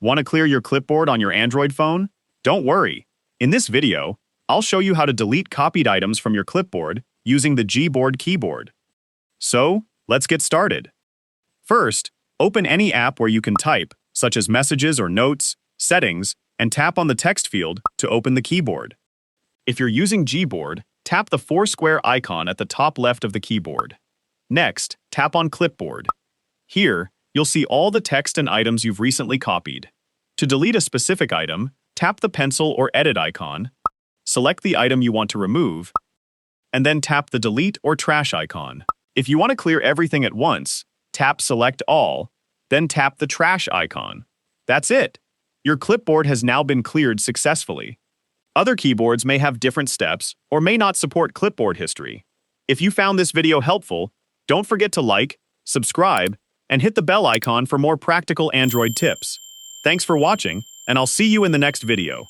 Want to clear your clipboard on your Android phone? Don't worry. In this video, I'll show you how to delete copied items from your clipboard using the Gboard Keyboard. So, let's get started. First, open any app where you can type, such as Messages or Notes, Settings, and tap on the text field to open the keyboard. If you're using Gboard, tap the 4-square icon at the top left of the keyboard. Next, tap on Clipboard. Here, you'll see all the text and items you've recently copied. To delete a specific item, tap the pencil or edit icon, select the item you want to remove, and then tap the delete or trash icon. If you want to clear everything at once, tap Select All, then tap the trash icon. That's it. Your clipboard has now been cleared successfully. Other keyboards may have different steps or may not support clipboard history. If you found this video helpful, don't forget to like, subscribe, and hit the bell icon for more practical Android tips. Thanks for watching, and I'll see you in the next video.